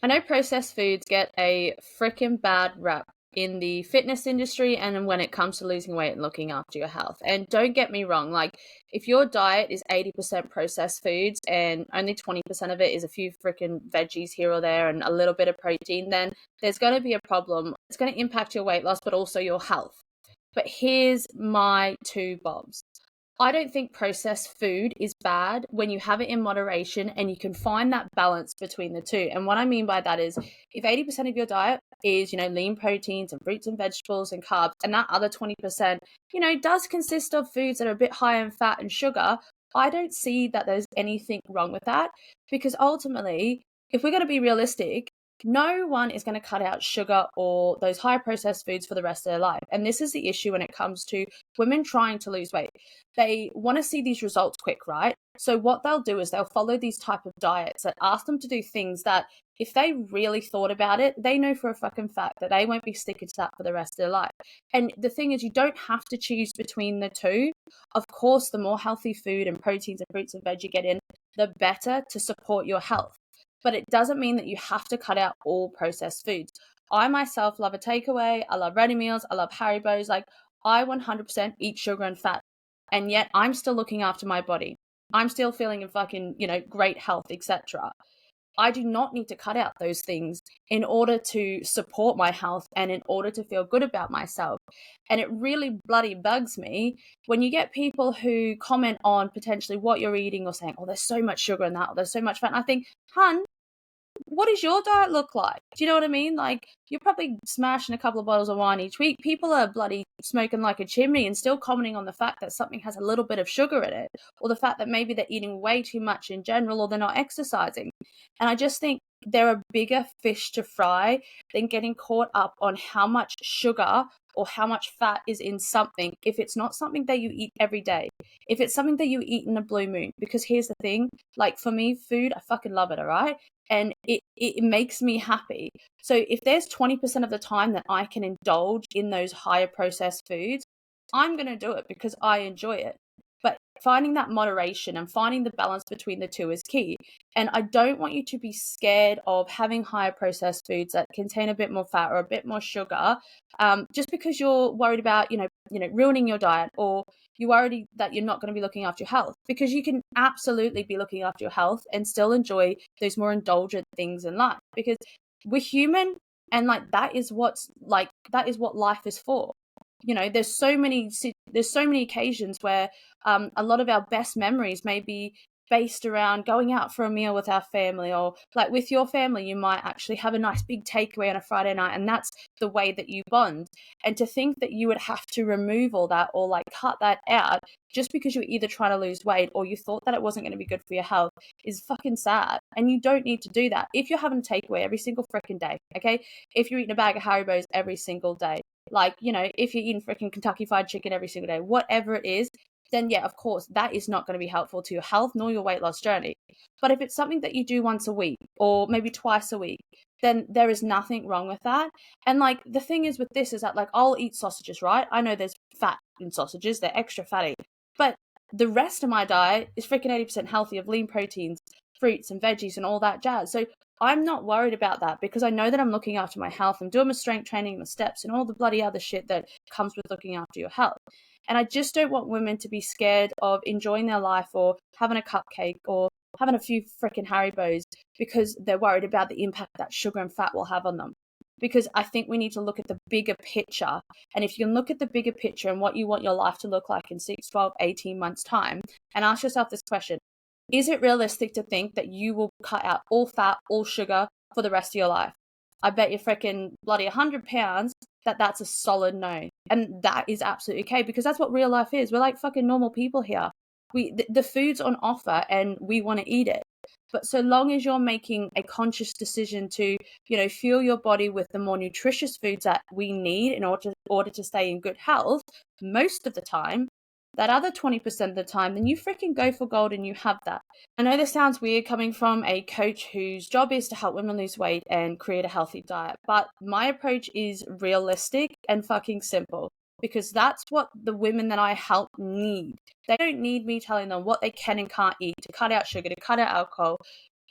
I know processed foods get a freaking bad rap in the fitness industry and when it comes to losing weight and looking after your health. And don't get me wrong, like if your diet is 80% processed foods and only 20% of it is a few freaking veggies here or there and a little bit of protein, then there's going to be a problem. It's going to impact your weight loss, but also your health. But here's my two bobs. I don't think processed food is bad when you have it in moderation and you can find that balance between the two. And what I mean by that is if 80% of your diet is, lean proteins and fruits and vegetables and carbs, and that other 20%, does consist of foods that are a bit higher in fat and sugar, I don't see that there's anything wrong with that because ultimately, if we're going to be realistic, no one is going to cut out sugar or those high processed foods for the rest of their life. And this is the issue when it comes to women trying to lose weight. They want to see these results quick, right? So what they'll do is they'll follow these type of diets that ask them to do things that if they really thought about it, they know for a fucking fact that they won't be sticking to that for the rest of their life. And the thing is, you don't have to choose between the two. Of course, the more healthy food and proteins and fruits and veg you get in, the better to support your health. But it doesn't mean that you have to cut out all processed foods. I myself love a takeaway. I love ready meals. I love Haribos. Like I 100% eat sugar and fat. And yet I'm still looking after my body. I'm still feeling in fucking, great health, etc. I do not need to cut out those things in order to support my health and in order to feel good about myself. And it really bloody bugs me when you get people who comment on potentially what you're eating or saying, oh, there's so much sugar in that, or there's so much fat. And I think, hun, what does your diet look like? Do you know what I mean? Like, you're probably smashing a couple of bottles of wine each week. People are bloody smoking like a chimney and still commenting on the fact that something has a little bit of sugar in it, or the fact that maybe they're eating way too much in general, or they're not exercising. And I just think there are bigger fish to fry than getting caught up on how much sugar or how much fat is in something if it's not something that you eat every day. If it's something that you eat in a blue moon. Because here's the thing, like for me, food, I fucking love it, all right? And it makes me happy. So if there's 20% of the time that I can indulge in those higher processed foods, I'm going to do it because I enjoy it. But finding that moderation and finding the balance between the two is key. And I don't want you to be scared of having higher processed foods that contain a bit more fat or a bit more sugar, just because you're worried about, ruining your diet, or you're worried that you're not going to be looking after your health, because you can absolutely be looking after your health and still enjoy those more indulgent things in life, because we're human. And that is what life is for. There's so many occasions where a lot of our best memories may be based around going out for a meal with our family, or like with your family, you might actually have a nice big takeaway on a Friday night, and that's the way that you bond. And to think that you would have to remove all that or like cut that out just because you were either trying to lose weight or you thought that it wasn't going to be good for your health is fucking sad. And you don't need to do that. If you're having a takeaway every single freaking day, okay? If you're eating a bag of Haribos every single day, like, if you're eating freaking Kentucky Fried Chicken every single day, whatever it is, then yeah, of course, that is not going to be helpful to your health nor your weight loss journey. But if it's something that you do once a week or maybe twice a week, then there is nothing wrong with that. And like the thing is with this is that like I'll eat sausages, right? I know there's fat in sausages, they're extra fatty. But the rest of my diet is freaking 80% healthy of lean proteins, fruits and veggies and all that jazz. So I'm not worried about that because I know that I'm looking after my health. I'm doing my strength training, my steps, and all the bloody other shit that comes with looking after your health. And I just don't want women to be scared of enjoying their life or having a cupcake or having a few freaking Haribos because they're worried about the impact that sugar and fat will have on them. Because I think we need to look at the bigger picture. And if you can look at the bigger picture and what you want your life to look like in 6, 12, 18 months' time, and ask yourself this question: is it realistic to think that you will cut out all fat, all sugar for the rest of your life? I bet you freaking bloody 100 pounds that's a solid no. And that is absolutely okay because that's what real life is. We're like fucking normal people here. The food's on offer and we want to eat it. But so long as you're making a conscious decision to, fuel your body with the more nutritious foods that we need in order to stay in good health, most of the time, that other 20% of the time, then you freaking go for gold and you have that. I know this sounds weird coming from a coach whose job is to help women lose weight and create a healthy diet, but my approach is realistic and fucking simple because that's what the women that I help need. They don't need me telling them what they can and can't eat to cut out sugar, to cut out alcohol,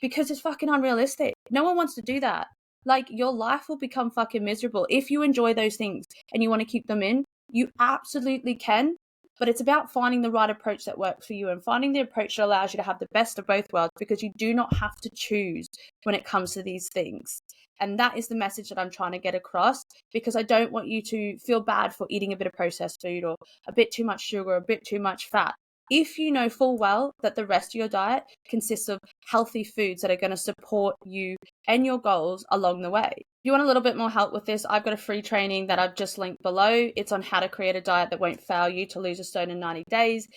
because it's fucking unrealistic. No one wants to do that. Like, your life will become fucking miserable. If you enjoy those things and you want to keep them in, you absolutely can. But it's about finding the right approach that works for you and finding the approach that allows you to have the best of both worlds, because you do not have to choose when it comes to these things. And that is the message that I'm trying to get across, because I don't want you to feel bad for eating a bit of processed food or a bit too much sugar, a bit too much fat. If you know full well that the rest of your diet consists of healthy foods that are going to support you and your goals along the way. If you want a little bit more help with this, I've got a free training that I've just linked below. It's on how to create a diet that won't fail you to lose a stone in 90 days.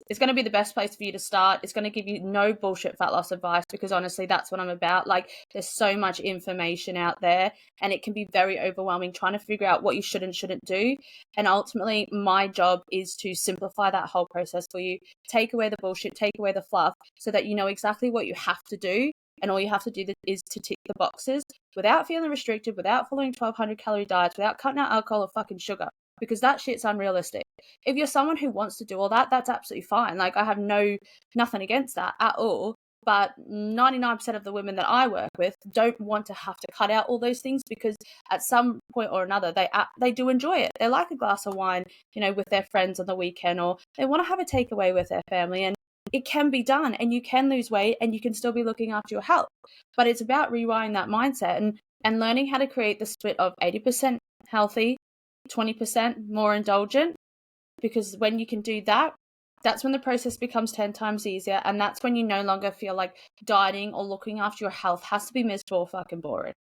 It's going to be the best place for you to start. It's going to give you no bullshit fat loss advice, because honestly, that's what I'm about. Like, there's so much information out there and it can be very overwhelming trying to figure out what you should and shouldn't do. And ultimately, my job is to simplify that whole process for you, take away the bullshit, take away the fluff, so that you know exactly what you have to do. And all you have to do is to tick the boxes without feeling restricted, without following 1200 calorie diets, without cutting out alcohol or fucking sugar, because that shit's unrealistic. If you're someone who wants to do all that, that's absolutely fine. Like, I have nothing against that at all. But 99% of the women that I work with don't want to have to cut out all those things, because at some point or another, they do enjoy it. They like a glass of wine, with their friends on the weekend, or they want to have a takeaway with their family. And it can be done, and you can lose weight and you can still be looking after your health. But it's about rewiring that mindset and learning how to create the split of 80% healthy, 20% more indulgent, because when you can do that, that's when the process becomes 10 times easier, and that's when you no longer feel like dieting or looking after your health has to be miserable or fucking boring.